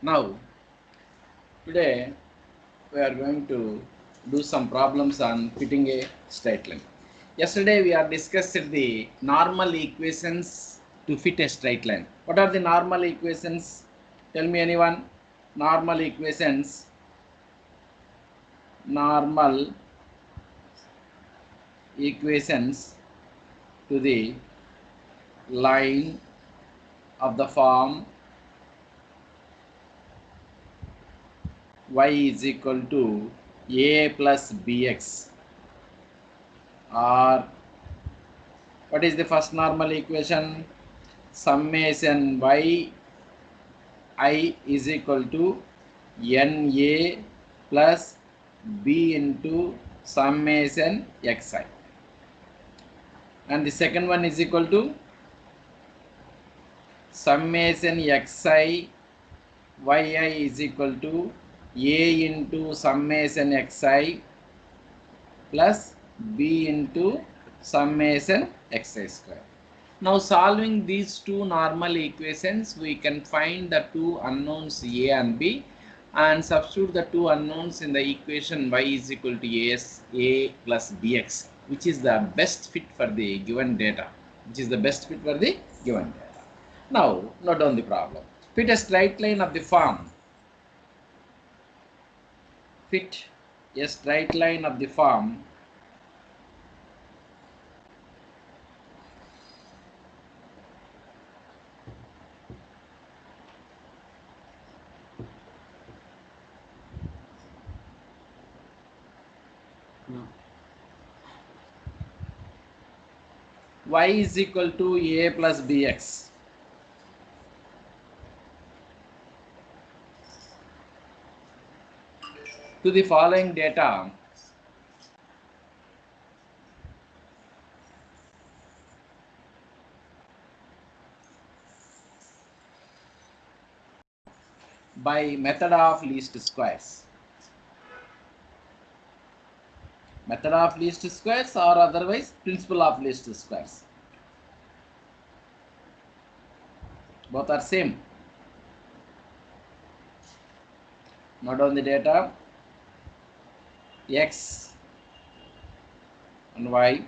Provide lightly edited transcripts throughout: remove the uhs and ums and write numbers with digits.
Now, today we are going to do some problems on fitting a straight line. Yesterday we are discussed the normal equations to fit a straight line. What are the normal equations? Tell me anyone. Normal equations. Normal equations to the line of the form y is equal to a plus bx, or what is the first normal equation? Summation y I is equal to na plus b into summation xi, and the second one is equal to summation xi yi is equal to a into summation xi plus b into summation xi square. Now solving these two normal equations, we can find the two unknowns a and b and substitute the two unknowns in the equation y is equal to a plus bx, which is the best fit for the given data. Now note down the problem. Fit a straight line of the form. Fit a straight line of the form y is equal to a plus bx to the following data. By method of least squares. Method of least squares, or otherwise principle of least squares. Both are same. Note down the data. X and y.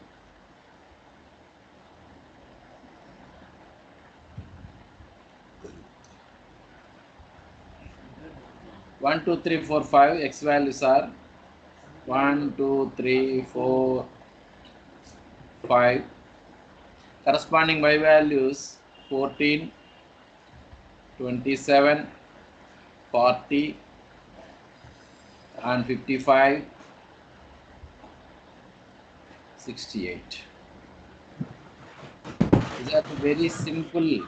One, two, three, four, five. X values are 1, 2, 3, 4, 5. Corresponding y values 14, 27, 40, and 55, 68. These are the very simple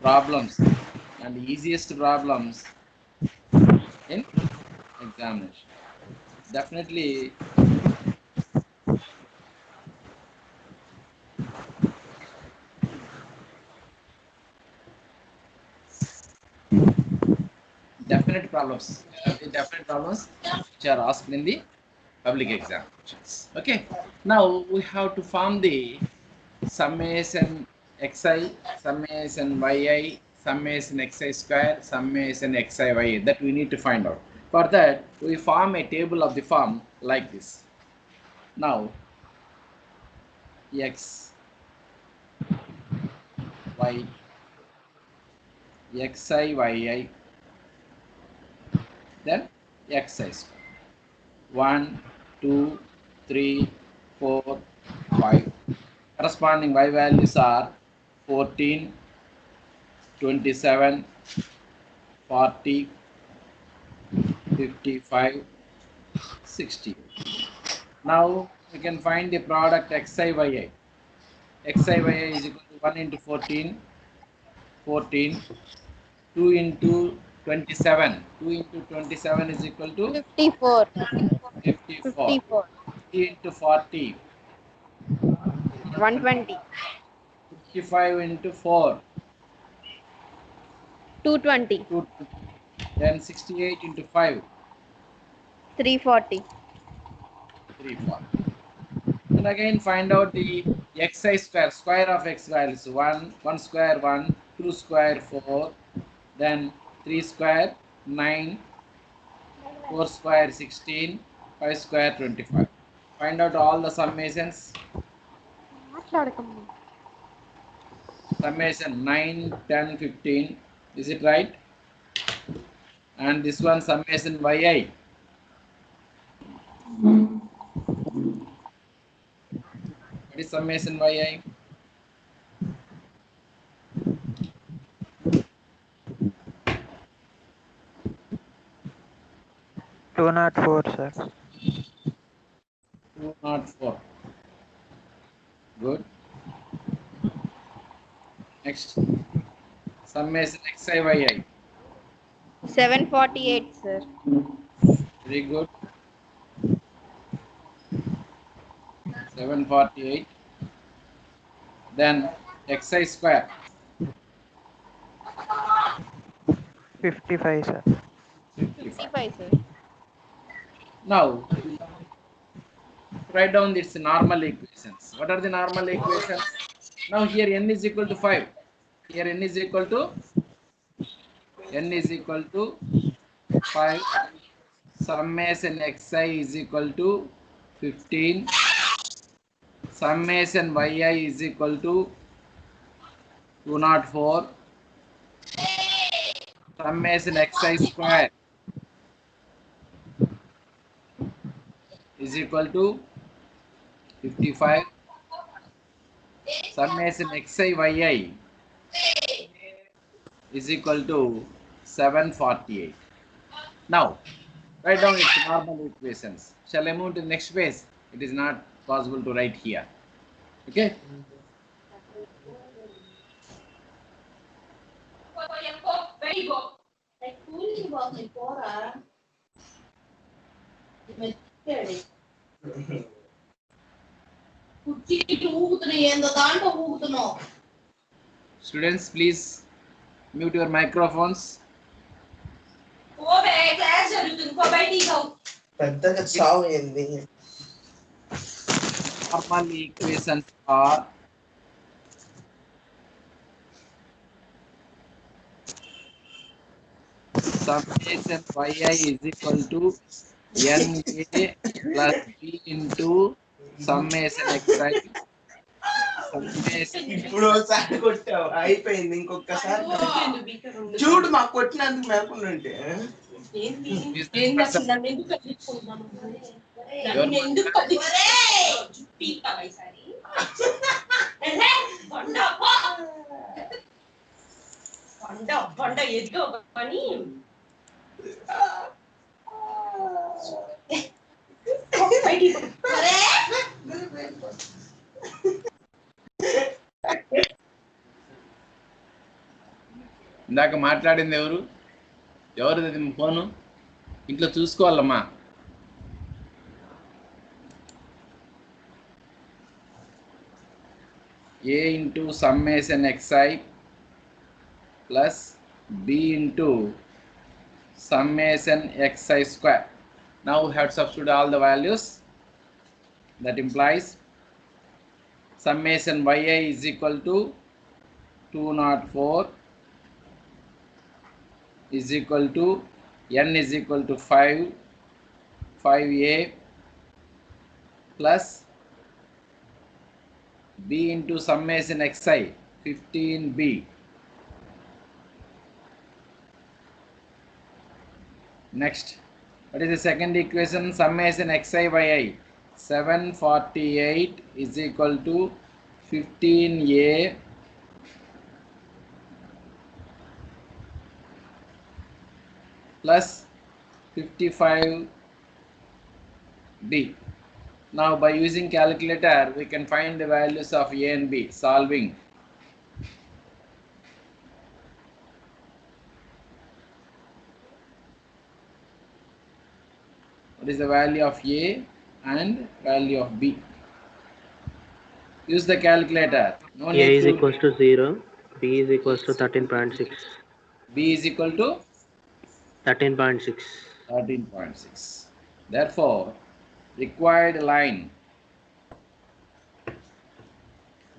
problems and easiest problems in examination. Definitely definite problems which are asked in the public examinations. Okay, now we have to form the summation xi, summation yi, summation xi square, summation xi yi, that we need to find out. For that, we form a table of the form like this. Now x, y, xi, yi, then xi square. 1, 2, 3, 4, 5. Corresponding y values are 14, 27, 40, 55, 60. Now we can find the product xi yi. Xi yi is equal to 1 into 14, 14, 2 into 27. 2 into 27 is equal to 54. 54. 54. 3 into 40. 120. 55 into 4. 220. 220. Then 68 into 5. 340. 340. And again find out the xi square. Square of x values 1, 1 square 1, 2 square 4, then 3 square 9, 4 square 16, 5 square 25. Find out all the summations. Summation 9, 10, 15. Is it right? And this one summation yi. What is summation yi? Two not four, sir. 204. Good. Next. Summation xi yi. 748, sir. Very good. 748. Then xi square. 55, sir. 55. 55, sir. Now, write down its normal equations. What are the normal equations? Now here n is equal to 5. Here n is equal to 5. Summation xi is equal to 15. Summation yi is equal to 204. Summation xi square is equal to 55. Summation xi yi is equal to 748. Now, write down its normal equations. Shall I move to the next page? It is not possible to write here. Okay? Students, please mute your microphones. Normal equations are summation yi is equal to na plus b into summation xi summation ఇప్పుడు ఒకసారి కొట్టావు అయిపోయింది ఇంకొకసారి చూడు మా కొట్టినందుకు మేకుంటే ఇందాక మాట్లాడింది ఎవరిది ఫోను? ఇంట్లో చూసుకోవాలమ్మా. a into summation xi plus b into summation xi square. Now we have to substitute all the values. That implies summation yi is equal to 204 is equal to n is equal to 5a plus b into summation xi 15b next. What is the second equation? Summation xi yi 748 is equal to 15a plus 55b. Now by using calculator we can find the values of a and b. Solving. What is the value of a and value of b? Use the calculator. No A need is to. equals to 0, B is equals to 13.6. B is equal to 13.6. 13.6. Therefore, required line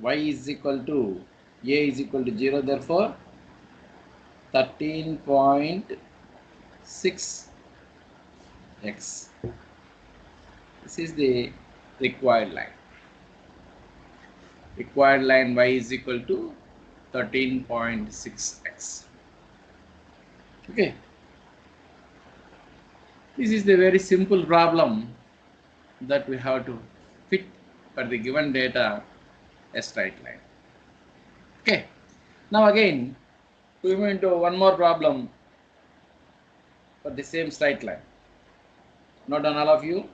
y is equal to a is equal to 0. Therefore, 13.6 6x. This is the required line. Required line y is equal to 13.6x. Okay. This is the very simple problem that we have to fit for the given data a straight line. Okay. Now again, we move into one more problem for the same straight line. Note down all of you.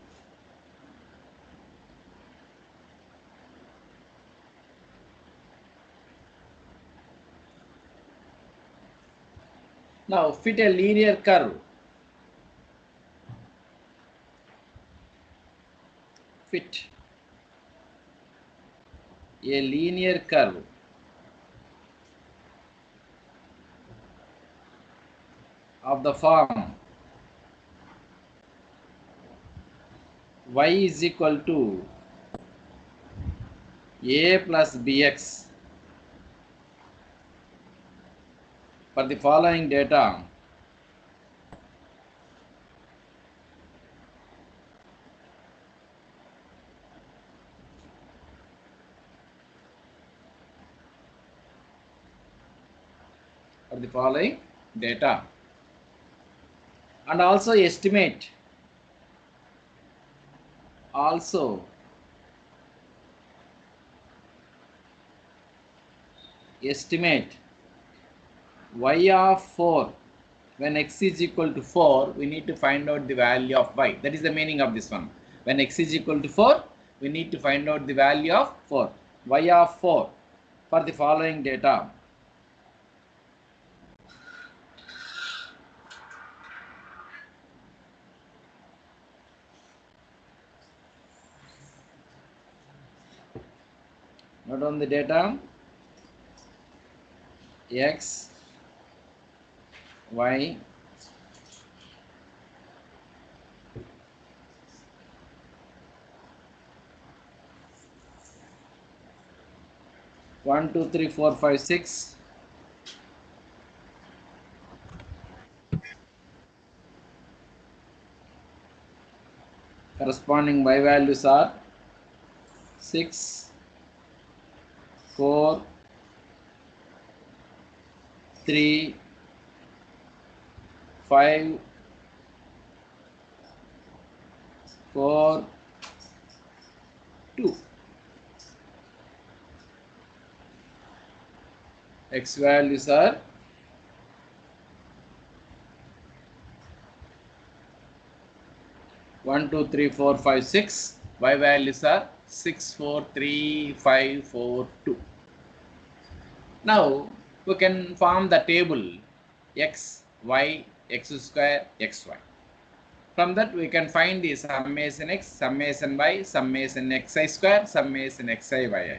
Now fit a linear curve. Fit a linear curve of the form y is equal to a plus bx for the following data. For the following data, and also estimate y of 4. When x is equal to 4, we need to find out the value of y. That is the meaning of this one. When x is equal to 4, we need to find out the value of 4. Y of 4 for the following data. Note on the data: x, y, 1, 2, 3, 4, 5, 6. Corresponding y values are 6, 4, 3, 5, 4, 2. X values are 1, 2, 3, 4, 5, 6. Y values are 6, 4, 3, 5, 4, 2. Now we can form the table x, y, x square, xy. From that we can find the summation x, summation y, summation xi square, summation xi yi.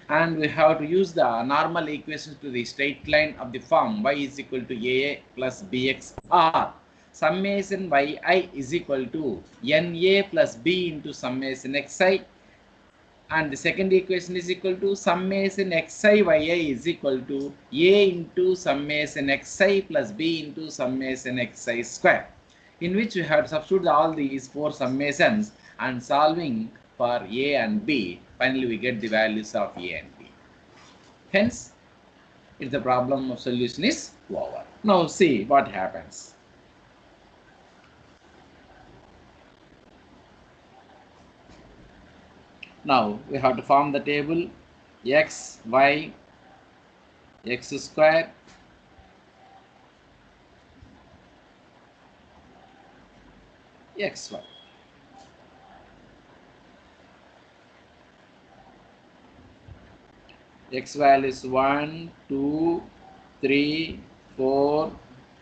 And we have to use the normal equations to the straight line of the form y is equal to aa plus bx, or summation yi is equal to na plus b into summation xi, and the second equation is equal to summation xi yi is equal to a into summation xi plus b into summation xi square, in which we have to substitute all these four summations and solving for a and b. Finally we get the values of a and b. Hence, if the problem of solution is over. Now see what happens. Now we have to form the table x, y, x square, xy. X values 1, 2, 3, 4,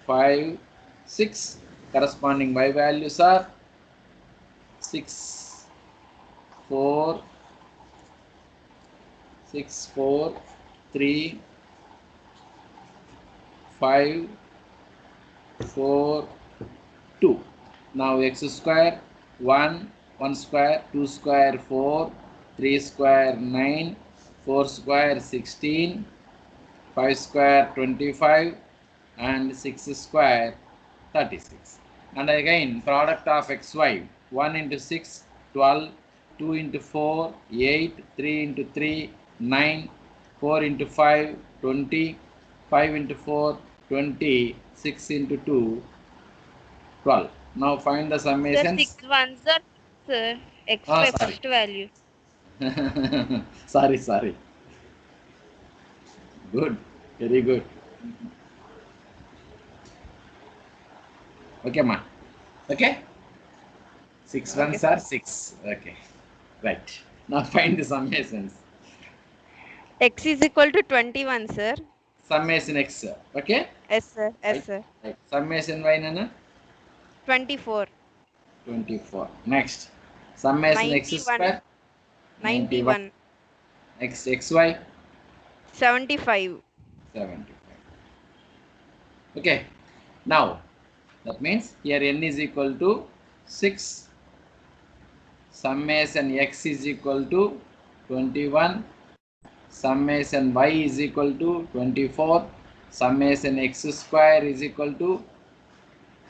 5, 6. Corresponding y values are 6, 4, 6, 4, 3, 5, 4, 2. Now x square 1, 1 square, 2 square 4, 3 square 9, 4 square 16, 5 square 25, and 6 square 36. And again, product of xy, 1 into 6, 12, 2 into 4, 8, 3 into 3, 9, 4 into 5, 20, 5 into 4, 20, 6 into 2, 12. Now find the Sir, summations. 6 ones are sir. Ah, Xy sorry. first value. Sorry. Good. Very good. Okay, ma. Okay? 6 Okay, ones sir. are 6. Okay. Right. Now find the summations. X is equal to 21, sir. Summation x. Okay? Yes, sir. Yes, Right. sir. Right. Summation y nana 24. 24. Next. Summation x 91. square 91. 91. Next xy 75. 75. Okay. Now that means here n is equal to 6. Summation x is equal to 21. Summation y is equal to 24. Summation x square is equal to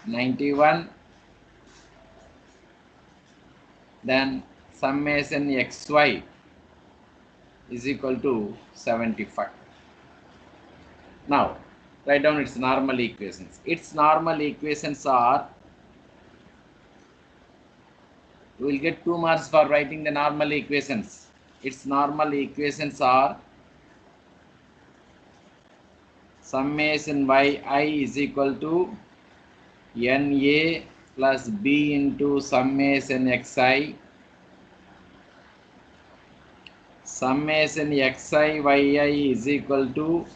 91. Then summation xy is equal to 75. Now write down its normal equations. Its normal equations are, you will get 2 marks for writing the normal equations. Its normal equations are summation yi is equal to na plus b into summation xi, summation xi yi is equal to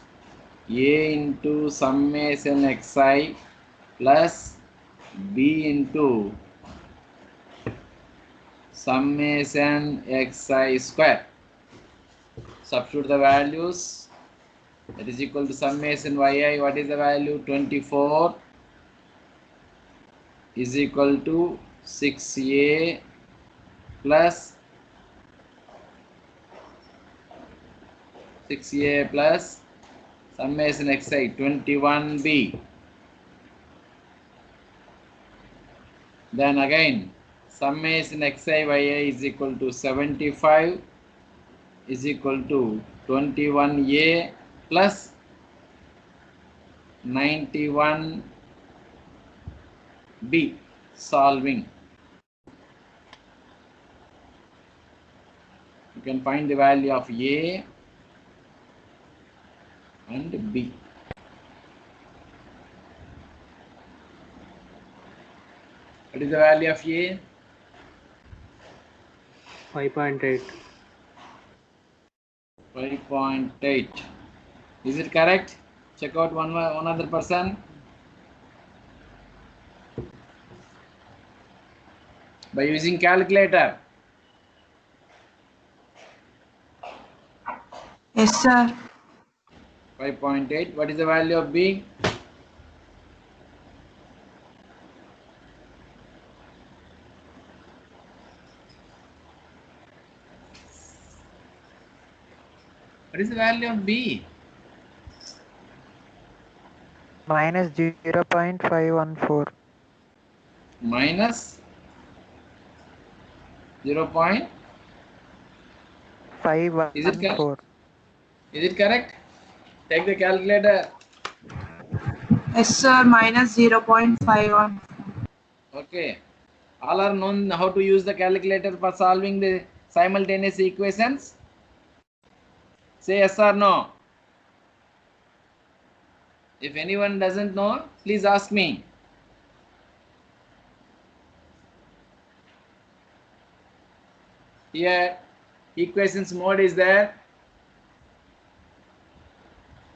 a into summation xi plus b into summation xi square. Substitute the values. That is equal to summation yi. What is the value? 24 is equal to 6a plus 6a plus summation xi 21b. Then again summation xi yi is equal to 75 is equal to 21a plus 91b. Solving. You can find the value of a and b. What is the value of a? 5.8. 5.8. Is it correct? Check out one other person. By using calculator. Yes, sir. 5.8. What is the value of b? What is the value of b? minus 0.514. Minus 0. Is it correct? 514. Is it correct? Take the calculator. Yes, sir. Minus 0.51. Okay. All are known how to use the calculator for solving the simultaneous equations? Say yes or no. If anyone doesn't know, please ask me. Here, equations mode is there.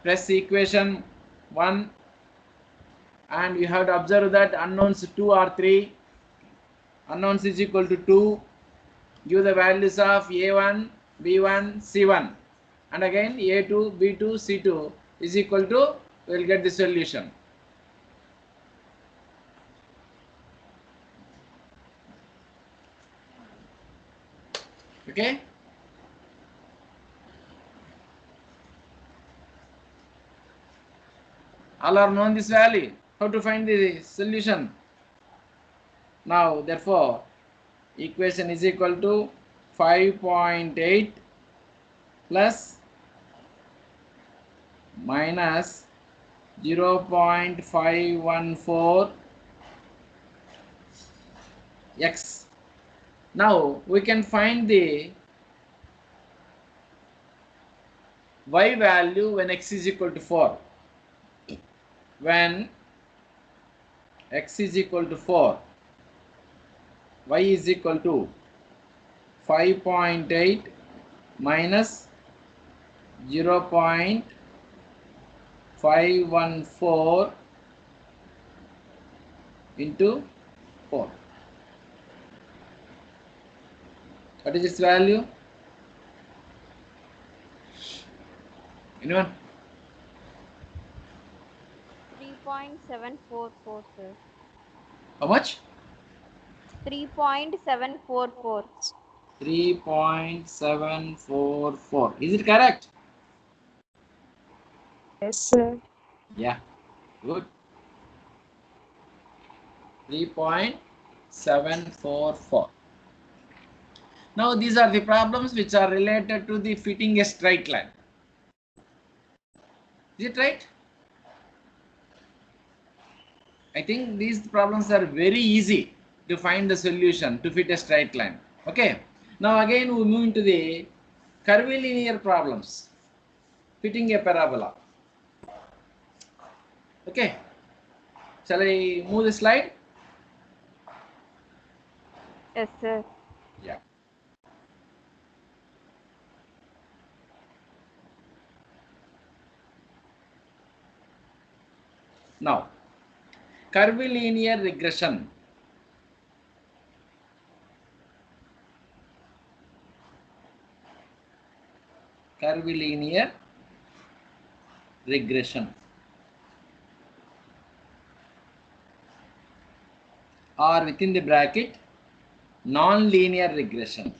Press equation 1 and you have to observe that unknowns 2 or 3. Unknowns is equal to 2. Give the values of a1, b1, c1 and again a2, b2, c2 is equal to, we will get the solution. Okay. All are known this value. How to find the solution? Now, therefore, equation is equal to 5.8 plus minus 0.514 x. Now we can find the y value when x is equal to 4. When x is equal to 4, y is equal to 5.8 minus 0.514 into 4. What is its value? Anyone? 3.744, sir. How much? 3.744. 3.744. Is it correct? Yes, sir. Yeah, good. 3.744. Now these are the problems which are related to the fitting a straight line. Is it right? I think these problems are very easy to find the solution to fit a straight line. Okay. Now again we move into the curvilinear problems. Fitting a parabola. Okay. Shall I move the slide? Yes, sir. Yeah. Now, curvilinear regression. Curvilinear regression. Or within the bracket, non-linear regression.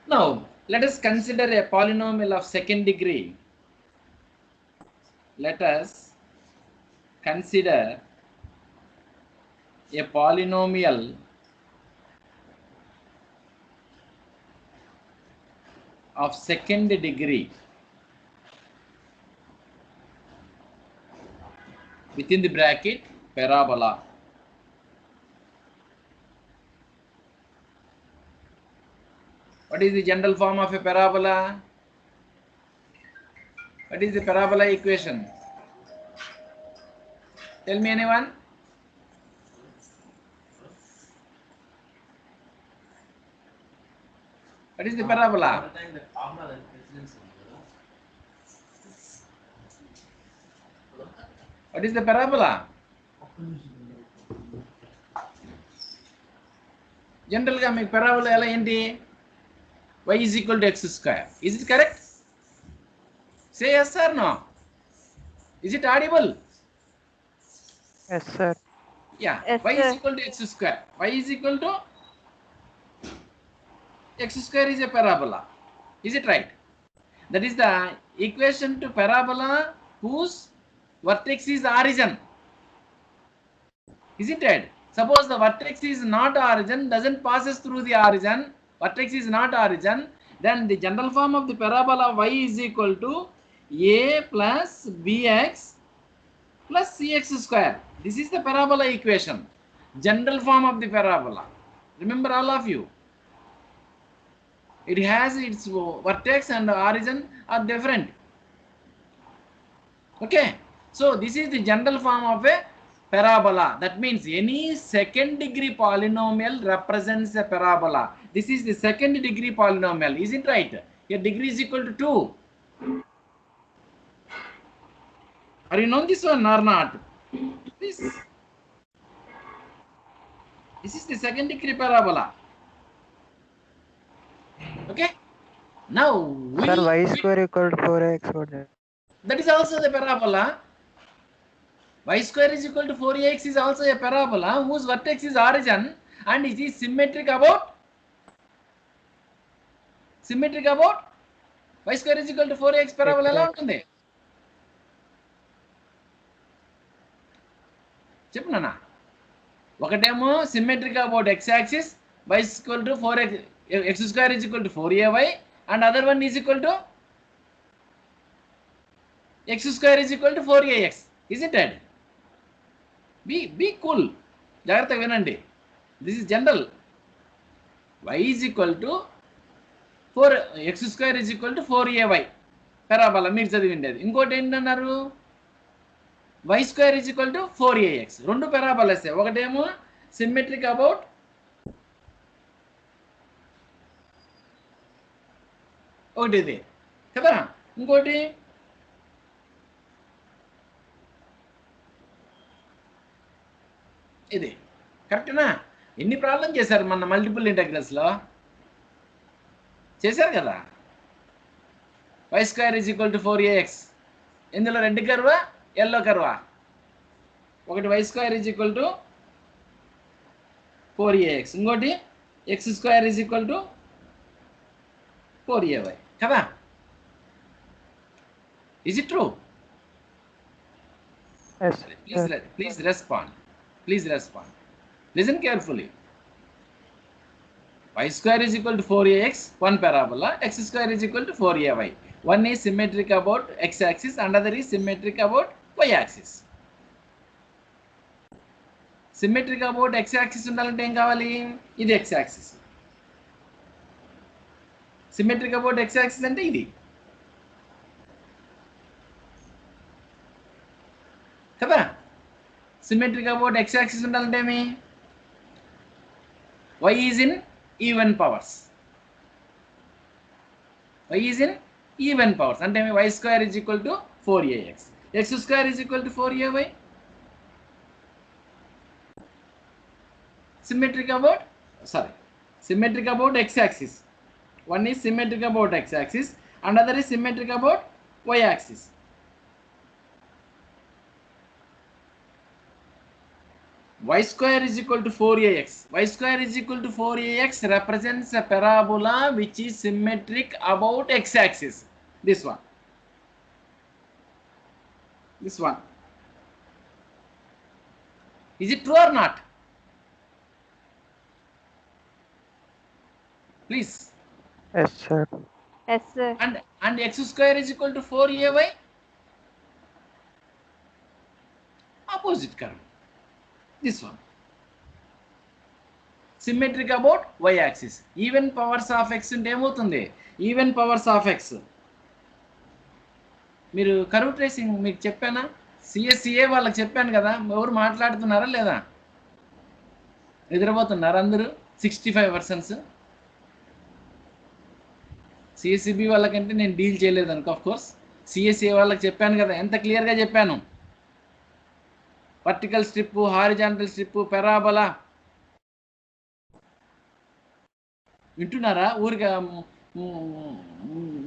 Now, let us consider a polynomial of second degree. Let us consider a polynomial of second degree within the bracket parabola. What is the general form of a parabola? What is the parabola equation? Tell me, anyone? What is the parabola? What is the parabola? General ga meeku parabola ela enti? Y is equal to x square. Is it correct? Say yes or no. Is it audible? Yes, sir. Yeah. Yes, Y is sir. equal to x square. Y is equal to x square is a parabola. Is it right? That is the equation to parabola whose vertex is origin. Isn't it? Suppose the vertex is not origin, doesn't passes through the origin, vertex is not origin, then the general form of the parabola y is equal to a plus bx plus cx square. This is the parabola equation. General form of the parabola. Remember, all of you. It has its vertex and origin are different. Okay. So this is the general form of a parabola. That means any second degree polynomial represents a parabola. This is the second degree polynomial. Is it right? Your degree is equal to 2. Are you know this one or not? This is the second degree parabola. Okay. Now Sir, y square equal to 4x. What is it? that is also the parabola. Y square is equal to 4ax is also a parabola whose vertex is origin and it is symmetric about symmetric about y square is equal to 4ax parabola ఎలా ఉంటుంది చెప్పు నాన్న ఒకటేమో symmetric about x axis y is equal to 4x x square is equal to 4ay and other one is equal to x square is equal to 4ax. Isn't it? Be cool. జాగ్రత్తగా వినండి. This is general. y is equal to 4 x square is equal to 4ay parabola మీరు చదివిండేది. ఇంకోటి ఏంటన్నారు y square is equal to 4ax. రెండు parabolas. ఒకటేమో symmetric about ఒకటి ఇది కదా, ఇంకోటి ఇది. కరెక్టేనా? ఎన్ని ప్రాబ్లం చేశారు మన మల్టిపుల్ ఇంటెగ్రల్స్లో చేశారు కదా. y square is equal to 4ax. ఇందులో రెడ్ కర్వా ఎల్లో కర్వా? ఒకటి y square is equal to 4ax, ఇంకోటి x square is equal to 4ay కదా. Is it true? Yes, sir. Please respond. Please respond. Listen carefully. Y square is equal to 4ax, one parabola. X square is equal to 4ay. One is symmetric about x axis, another is symmetric about y axis. Symmetric about x axis ఉండాలంటే ఏం కావాలి? ఇది x axis. Symmetric about x axis అంటే ఇది కదా. Symmetric about x axis ఉండాలంటే ఏమి? y is in even powers. y is in even powers అంటే ఏమి? y square is equal to 4ax, x square is equal to 4ay. Symmetric about symmetric about x axis. One is symmetric about x axis, another is symmetric about y axis. Y square is equal to 4ax. Y square is equal to 4ax represents a parabola which is symmetric about x axis. This one. This one. Is it true or not? Please. Yes, sir. Yes, sir. And x square is equal to 4ay. Opposite curve. This one. Symmetric about y axis. Even powers of x ఉంటే ఏమవుతుంది? Even powers of x. మీరు curve tracing మీకు చెప్పానా? CSCA వాళ్ళకి చెప్పాను కదా. ఎవరు మాట్లాడుతున్నారా లేదా? నిద్రపోతున్నారు అందరూ 65%. CSCB వాళ్ళకంటే నేను డీల్ చేయలేదు అనుకో. ఆఫ్ కోర్స్ CSCA వాళ్ళకి చెప్పాను కదా, ఎంత క్లియర్గా చెప్పాను. Vertical strip, horizontal strip, parabola. వింటున్నారా? ఊరిగా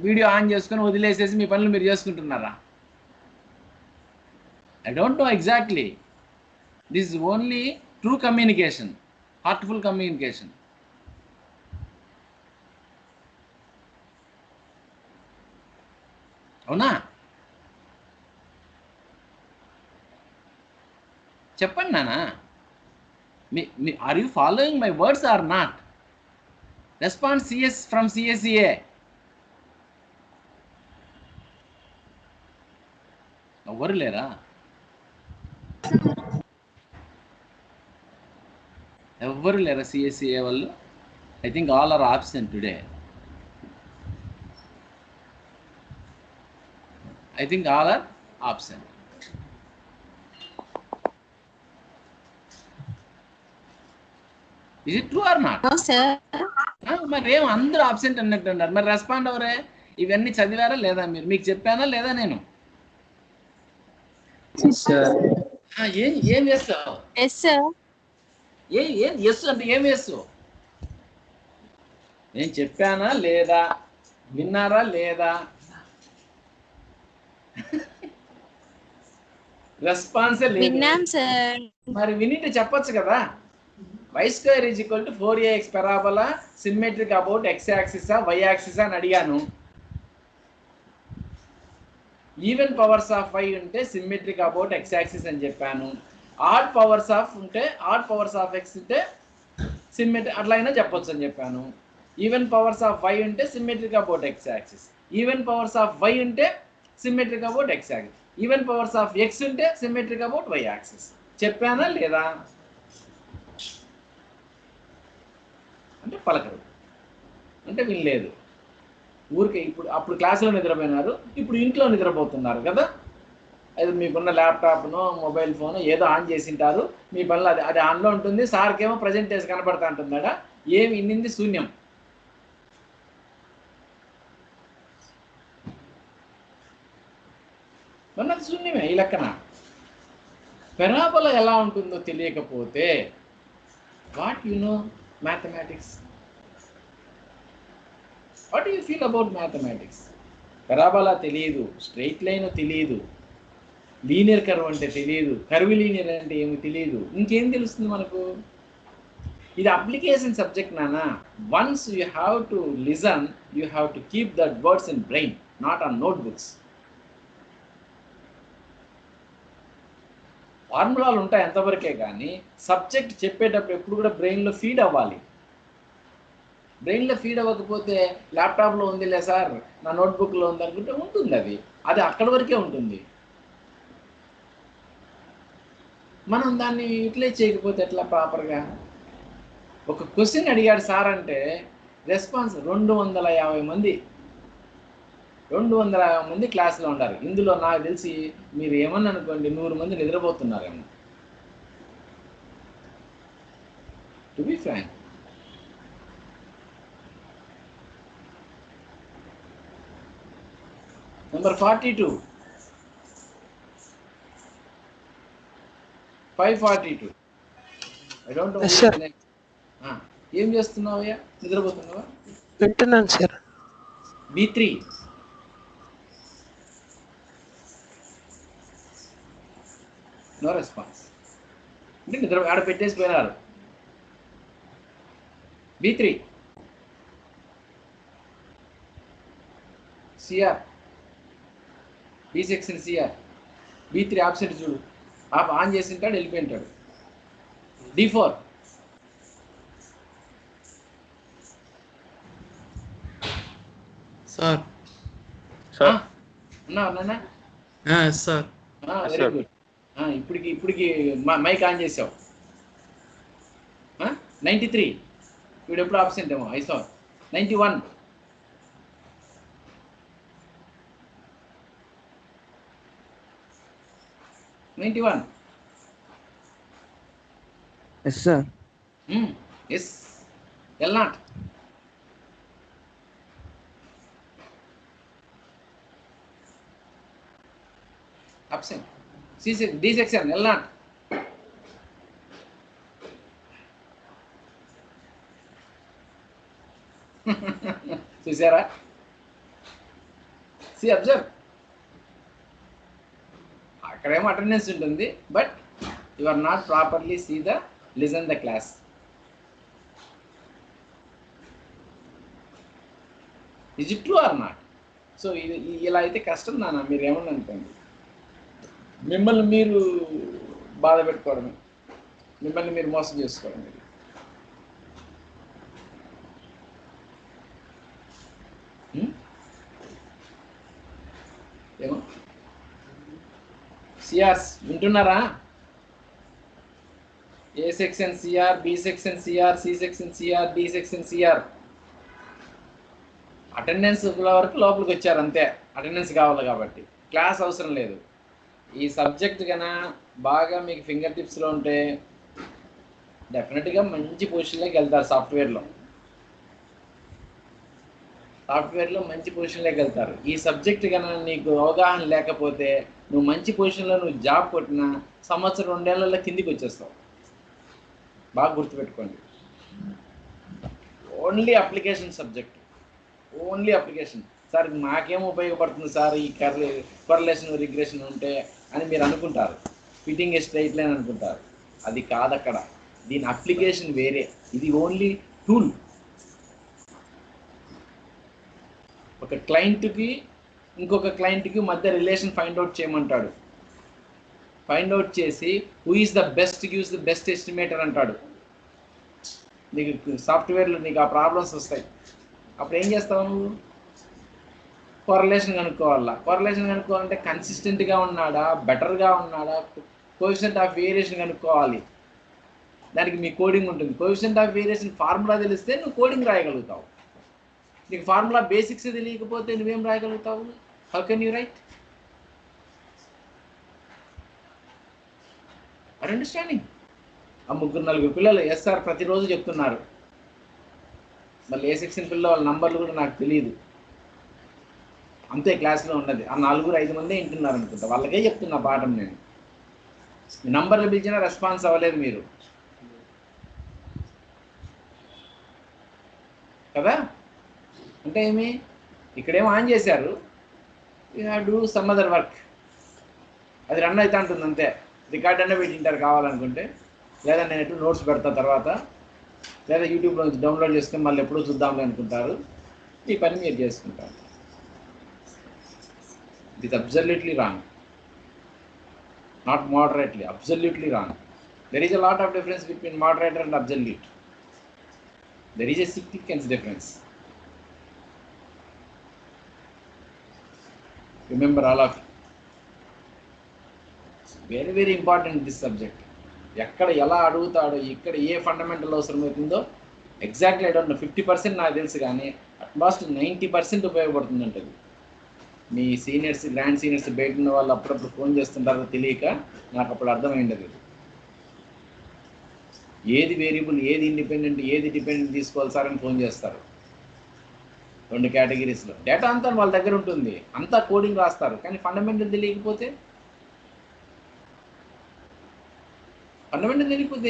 వీడియో ఆన్ చేసుకొని వదిలేసేసి మీ పనులు మీరు చేసుకుంటున్నారా? I don't know exactly. This is only true communication, heartful communication. అవునా? చెప్పండి నాన్న. Are you following my words or not? Response CS from CSCA. ఎవరు లేరా? ఎవ్వరు లేరా CSCA వాళ్ళు? I think all are absent today. I think all are absent. Is it true or not? No, sir. మరి ఏం అందరూ ఆబ్సెంట్ అన్నట్టు అన్నారు. మరి రెస్పాండ్ అవరే? ఇవన్నీ చదివారా లేదా మీరు? మీకు చెప్పానా లేదా నేను? ఏం చేస్తావు? Yes, sir. ఏం ఎస్ అంటే ఏం చేస్తావు? నేను చెప్పానా లేదా? విన్నారా లేదా? రెస్పాన్స్ లేదు. విన్నాం సార్. మరి వినింటే చెప్పొచ్చు కదా. y square is equal to 4ax parabola symmetric about x axis y axis అని అడిగాను. ఈవెన్ పవర్స్ ఆఫ్ y ఉంటే సిమ్మెట్రిక్ అబౌట్ x యాక్సిస్ అని చెప్పాను. ఆడ్ పవర్స్ ఆఫ్ ఉంటే ఆడ్ పవర్స్ ఆఫ్ x ఉంటే సిమ్మెట్రిక్ అట్లా అయినా చెప్పొచ్చు అని చెప్పాను. ఈవెన్ పవర్స్ ఆఫ్ y ఉంటే symmetric about x axis, even powers of y ఉంటే symmetric about x axis, even powers of x ఉంటే సిమ్మెట్రిక్ అబౌట్ y యాక్సిస్. చెప్పానా లేదా అంటే పలకరు, అంటే వినలేదు. ఊరికే ఇప్పుడు అప్పుడు క్లాసులో నిద్రపోయినారు, ఇప్పుడు ఇంట్లో నిద్రపోతున్నారు కదా. అది మీకున్న ల్యాప్టాప్నో మొబైల్ ఫోన్ ఏదో ఆన్ చేసింటారు, మీ పనిలో అది అది ఆన్లో ఉంటుంది. సార్కేమో ప్రజెంటేషన్ కనపడతా ఉంటుందా, ఏమి ఇన్నింది శూన్యం. అన్నది శూన్యమే ఈ లెక్కన. పెరాబోలా ఎలా ఉంటుందో తెలియకపోతే what you know mathematics, what you feel about mathematics? Parabola తెలియదు, స్ట్రైట్ లైన్ తెలియదు, లీనియర్ కర్వ్ అంటే తెలియదు, కర్వ్ లీనియర్ అంటే ఏమి తెలియదు, ఇంకేం తెలుస్తుంది మనకు? ఇది అప్లికేషన్ సబ్జెక్ట్ నానా. Once you have to listen, you have to keep that words in brain, not on notebooks. ఫార్ములాలు ఉంటాయి ఎంతవరకే, కానీ సబ్జెక్ట్ చెప్పేటప్పుడు ఎప్పుడు కూడా బ్రెయిన్లో ఫీడ్ అవ్వాలి. బ్రెయిన్లో ఫీడ్ అవ్వకపోతే ల్యాప్టాప్లో ఉందిలే సార్, నా నోట్బుక్లో ఉంది అనుకుంటే ఉంటుంది, అది అది అక్కడి వరకే ఉంటుంది. మనం దాన్ని యూటిలైజ్ చేయకపోతే ఎట్లా ప్రాపర్గా? ఒక క్వశ్చన్ అడిగాడు సార్ అంటే రెస్పాన్స్ 250 మంది 250 మంది క్లాస్లో ఉన్నారు. ఇందులో నాకు తెలిసి మీరు ఏమన్నా అనుకోండి 100 మంది నిద్రపోతున్నారేమో, to be frank. Number 42, 542. I don't know. Yes, sir. ఏం చేస్తున్నావయ్యా, నిద్రపోతున్నావా? వింటున్నాను సార్. B3. No response. అంటే నిద్ర ఆడ పెట్టేసి పోయినారు. B3. CR, B section CR, B3 absent చూడు, ఆన్ చేసి ఉంటాడు, వెళ్ళిపోయింటాడు. D4. సార్ అన్నా సార్ వెరీ గుడ్. ఇప్పటికి మైక్ ఆన్ చేసావు. 93. వీడు ఎప్పుడు ఆబ్సెంట్ ఏమో, I saw. 91. Yes sir. Yes. L0. Absent. D section L0. చూసారా? సి అబ్జర్వ్, అక్కడేమో అటెండెన్స్ ఉంటుంది, but you are not properly see the listen the class. Is it true or not? So ఇది ఇలా అయితే కష్టం నాన్న. మీరు ఏమన్నా అనుకోండి, మిమ్మల్ని మీరు బాధ పెట్టుకోవడమే, మిమ్మల్ని మీరు మోసం చేసుకోవడం. ఇది ఏమో సిఆర్స్ వింటున్నారా? A section CR, B section CR, C section CR, D section CR. Attendance వరకు లోపలికి వచ్చారు అంతే, అటెండెన్స్ కావాలి కాబట్టి. క్లాస్ అవసరం లేదు. ఈ సబ్జెక్ట్ కన్నా బాగా మీకు ఫింగర్ టిప్స్లో ఉంటే డెఫినెట్గా మంచి పొజిషన్లోకి వెళ్తారు. సాఫ్ట్వేర్లో మంచి పొజిషన్లోకి వెళ్తారు. ఈ సబ్జెక్ట్ కన్నా నీకు అవగాహన లేకపోతే నువ్వు మంచి పొజిషన్లో నువ్వు జాబ్ కొట్టినా సంవత్సరం 2 ఏళ్లలో కిందికి వచ్చేస్తావు. బాగా గుర్తుపెట్టుకోండి. Only application subject, only application. Sir మాకేం ఉపయోగపడుతుంది సార్ ఈ కొరలేషన్ రిగ్రెషన్ ఉంటే అని మీరు అనుకుంటారు. ఫిట్టింగ్ ఏ స్ట్రైట్ లైన్ అనుకుంటారు. అది కాదక్కడ. దీని అప్లికేషన్ వేరే, ఇది ఓన్లీ టూల్. ఒక క్లయింట్కి ఇంకొక క్లయింట్కి మధ్య రిలేషన్ ఫైండ్ అవుట్ చేయమంటాడు. ఫైండ్ అవుట్ చేసి who is the best gives the best estimator అంటాడు. నీకు సాఫ్ట్వేర్లో నీకు ఆ ప్రాబ్లమ్స్ వస్తాయి. అప్పుడు ఏం చేస్తావు నువ్వు? కోరిలేషన్ కనుక్కోవాలా. కోరిలేషన్ కనుక్కోవాలంటే కన్సిస్టెంట్గా ఉన్నాడా, బెటర్గా ఉన్నాడా, కోఎఫిషియంట్ ఆఫ్ వేరియేషన్ కనుక్కోవాలి. దానికి మీ కోడింగ్ ఉంటుంది. కోఎఫిషియంట్ ఆఫ్ వేరియేషన్ ఫార్ములా తెలిస్తే నువ్వు కోడింగ్ రాయగలుగుతావు. నీకు ఫార్ములా బేసిక్స్ తెలియకపోతే నువ్వేం రాయగలుగుతావు? How can you write? Or understanding? ఆ 3-4 పిల్లలు ఎస్ఆర్ ప్రతిరోజు చెప్తున్నారు. మళ్ళీ ఏ సెక్షన్ పిల్లలు వాళ్ళ నంబర్లు కూడా నాకు తెలియదు. అంతే క్లాస్లో ఉన్నది. ఆ 4-5 మందే వింటున్నారు అనుకుంటా. వాళ్ళకే చెప్తున్నా పాఠం నేను. మీ నంబర్లు పిలిచినా రెస్పాన్స్ అవ్వలేదు మీరు కదా. అంటే ఏమి, ఇక్కడేమో ఆన్ చేశారు, you have to do some other work. అది రన్ అవుతా ఉంటుంది అంతే. రికార్డ్ అన్న పెట్టింటారు కావాలనుకుంటే, లేదా నేను ఎటు నోట్స్ పెడతా తర్వాత, లేదా యూట్యూబ్లో నుంచి డౌన్లోడ్ చేసుకుని మళ్ళీ ఎప్పుడూ చూద్దాంలే అనుకుంటారు. ఈ పని మీరు చేసుకుంటారు. It is absolutely wrong, not moderately, absolutely wrong. There is a lot of difference between moderator and absolute. There is a significance difference. Remember all of you. Very very important this subject. ఎక్కడ ఎలా అడుగుతాడో, ఇక్కడ ఏ fundamental అవసరమవుతుందో exactly I don't know. 50% నాకు తెలుసు, కానీ అట్మాస్ట్ 90% ఉపయోగపడుతుంది ఉంటుంది. మీ సీనియర్స్, గ్రాండ్ సీనియర్స్ బయట ఉన్న వాళ్ళు అప్పుడప్పుడు ఫోన్ చేస్తుంటారో తెలియక నాకు అప్పుడు అర్థమైంది. ఏది వేరియబుల్, ఏది ఇండిపెండెంట్, ఏది డిపెండెంట్ తీసుకోవాలి సార్ అని ఫోన్ చేస్తారు. 2 కేటగిరీస్లో డేటా అంతా వాళ్ళ దగ్గర ఉంటుంది, అంతా కోడింగ్ రాస్తారు, కానీ ఫండమెంటల్ తెలియకపోతే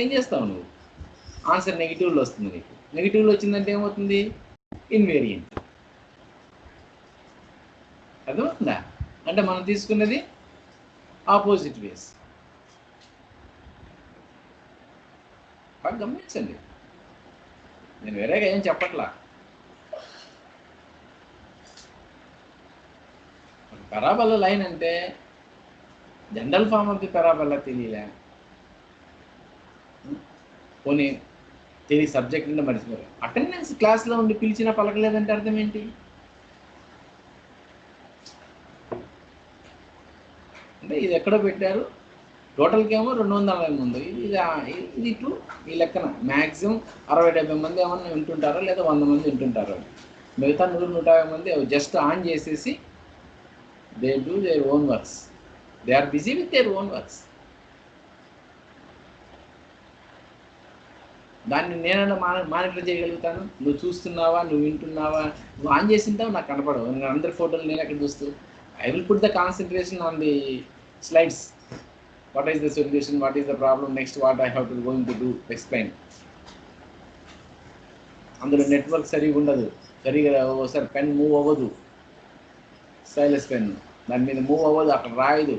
ఏం చేస్తావు నువ్వు? ఆన్సర్ నెగిటివ్లో వస్తుంది. నీకు నెగిటివ్లో వచ్చిందంటే ఏమవుతుంది? ఇన్వేరియంట్. అర్థమవుతుందా? అంటే మనం తీసుకున్నది ఆపోజిట్ వేస్. బాగా గమనించండి, నేను వేరేగా ఏం చెప్పట్లా. పెరాబోలా లైన్ అంటే general form of the parabola తెలియలే, పోనీ తెలియ సబ్జెక్ట్ అంటే మర్చిపోయారు. అటెండెన్స్ క్లాస్లో ఉండి పిలిచినా పలకలేదంటే అర్థం ఏంటి? అంటే ఇది ఎక్కడో పెట్టారు, టోటల్కి ఏమో 240 ఉంది. ఇది ఇటు ఈ లెక్కన మ్యాక్సిమం 60-70 మంది ఏమన్నా వింటుంటారో, లేదా 100 మంది వింటుంటారో. మిగతా 100-150 మంది జస్ట్ ఆన్ చేసేసి they do their own works. They are busy with their own works. దాన్ని నేనన్నా మానిటర్ చేయగలుగుతాను. నువ్వు చూస్తున్నావా, నువ్వు వింటున్నావా, నువ్వు ఆన్ చేసింటావు, నాకు కనపడవు. నేను అందరి ఫోటోలు నేను ఎక్కడ చూస్తూ, I will put the concentration on the slides. What is the solution, what is the problem, next what I have to going to do explain. అందులో నెట్వర్క్ సరిగా ఉండదు, సరిగా ఒకసారి పెన్ మూవ్ అవ్వదు, స్టైలస్ పెన్ దాని మీద మూవ్ అవ్వదు, అక్కడ రాయదు.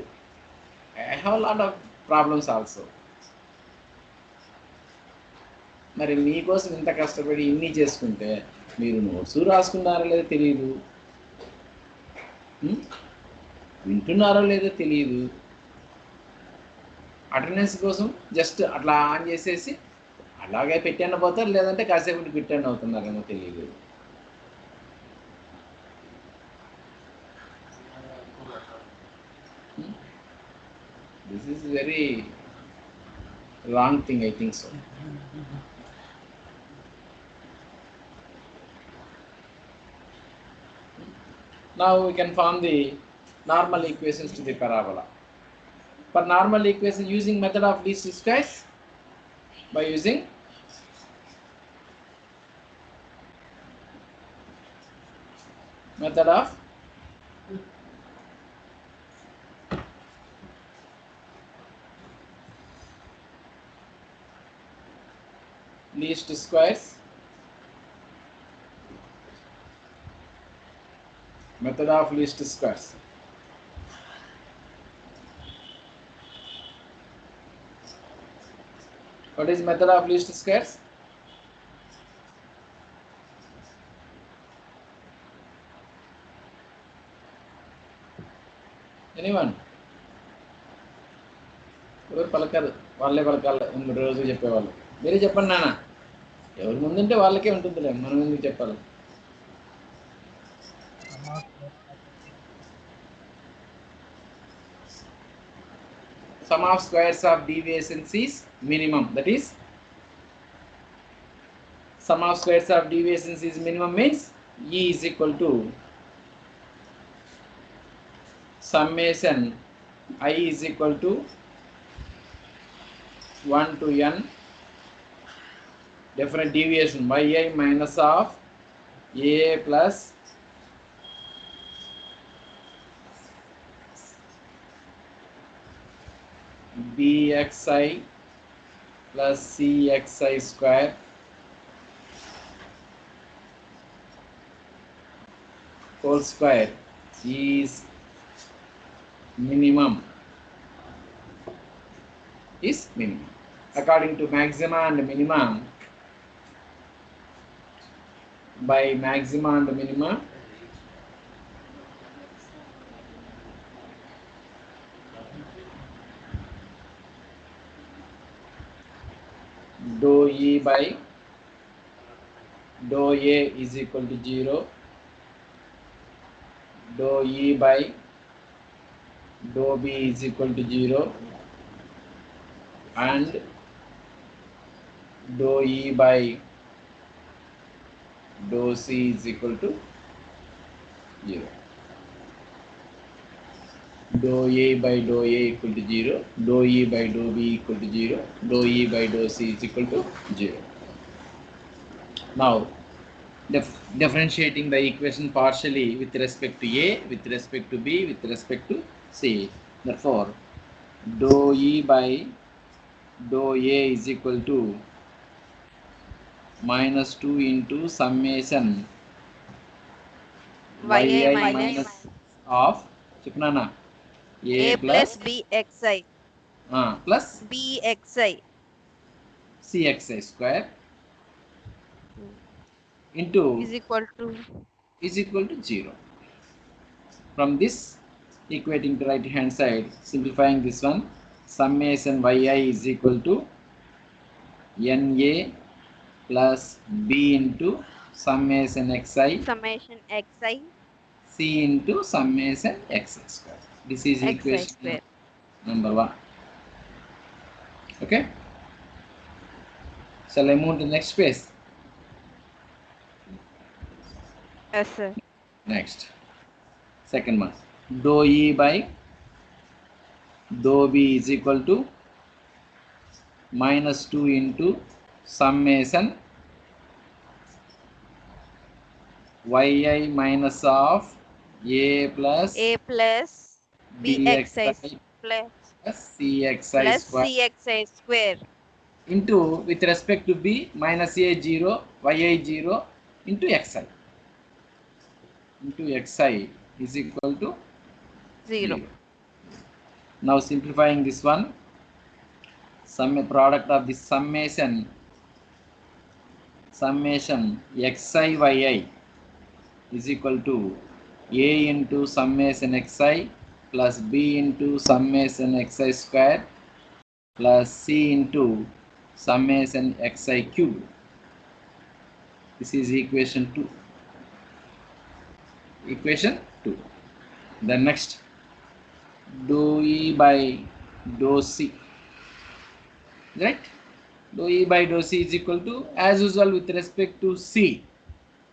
I have lot of problems also. మరి మీకోసం ఇంత కష్టపడి ఇన్ని చేసుకుంటే మీరు నోట్స్ రాసుకున్నారో లేదో తెలియదు, వింటున్నారో లేదో తెలియదు. అటెండెన్స్ కోసం జస్ట్ అట్లా ఆన్ చేసేసి అలాగే పెట్టాను పోతారు, లేదంటే కాసేపు పెట్టాను అవుతున్నారేమో తెలియదు. This is very wrong thing, I think so. Now we can form the normal equations to the parabola. For normal equation, using method of least squares, by using method of least squares, method of least squares. What is method of least squares? Anyone? ఎవరు పలకారు, వాళ్ళే పలకాలి రోజు చెప్పేవాళ్ళు. మీరే చెప్పండి నాన్న. ఎవరి ముందుంటే వాళ్ళకే ఉంటుందిలే, మనం ఎందుకు చెప్పాలి? Sum of squares of deviations is minimum. That is, sum of squares of deviations is minimum means E is equal to summation I is equal to 1 to n different deviation yi minus of a plus bxi plus cxi square whole square is minimum. Is minimum. According to maxima and minimum, by maxima and minima, dou E by dou A is equal to 0, dou E by dou B is equal to 0, and dou E by dou C is equal to 0. Dou A by dou A equal to 0, dou E by dou B equal to 0, dou E by dou C is equal to 0. Now, differentiating the equation partially with respect to A, with respect to B, with respect to C. Therefore, dou E by dou A is equal to minus 2 into summation yi minus of Chipnana A plus bxi plus bxi cxi square into is equal to 0. From this, equating to right hand side, simplifying this one, summation yi is equal to na plus b into summation xi c into summation xi square. This is xi equation square. number 1. Okay. Shall I move to the next page? Yes, sir. Next, second one, dou E by dou B is equal to minus 2 into summation yi minus of a plus bxi plus plus cxi square cxi square into, with respect to B, minus a 0, yi 0 into xi. Into xi is equal to 0. Now simplifying this one, sum product of this summation xi yi is equal to a into summation xi plus b into summation xi square plus c into summation xi cube. This is equation 2. Equation 2. Then next, dou E by dou C. Right? Dou E by dou C is equal to, as usual with respect to C,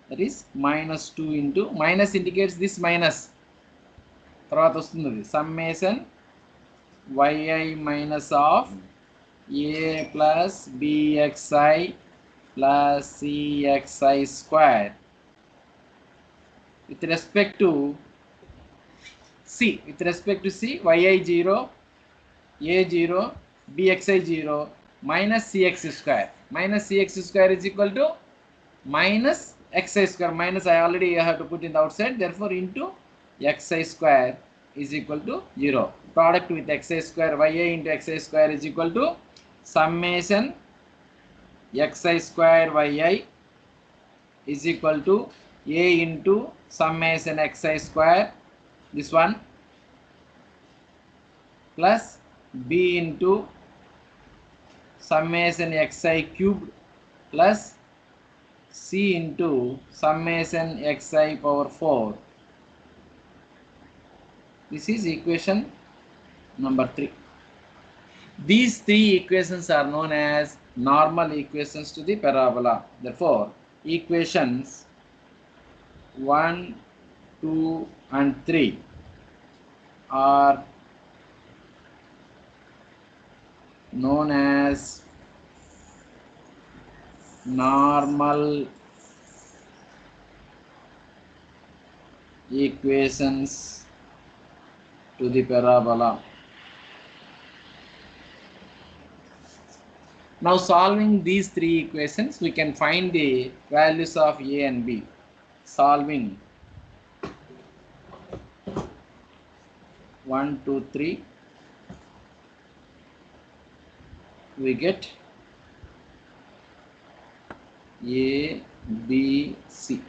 that is minus 2 into, minus indicates this minus. తర్వాత వస్తుంది summation yi minus of a plus bxi plus cxi square with respect to C, yi 0, a 0, bxi 0 minus cx square. Minus cx square is equal to minus xi square. Minus I already have to put in the outside. Therefore, into xi square is equal to 0. Product with xi square, yi into xi square is equal to summation xi square yi is equal to a into summation xi square, this one, plus b into summation xi cubed plus c into summation xi power 4. This is equation number 3. These three equations are known as normal equations to the parabola. Therefore, equations 1, 2 and 3 are known as normal equations to the parabola. Now solving these three equations, we can find the values of a and b. Solving 1, 2, 3, we get a, b, c.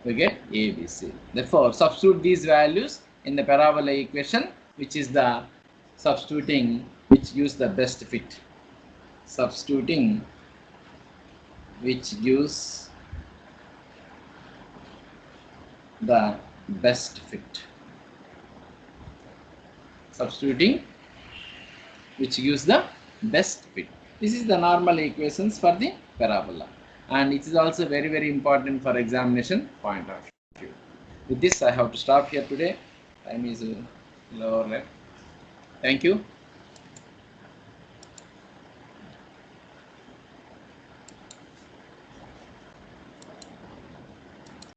We get a, b, c. Therefore, substitute these values in the parabola equation, which is the substituting which gives the best fit. Substituting which gives the best fit. Substituting which gives the best fit. This is the normal equations for the parabola, and it is also very, very important for examination point of view. With this, I have to stop here today. Time is lower left. Thank you.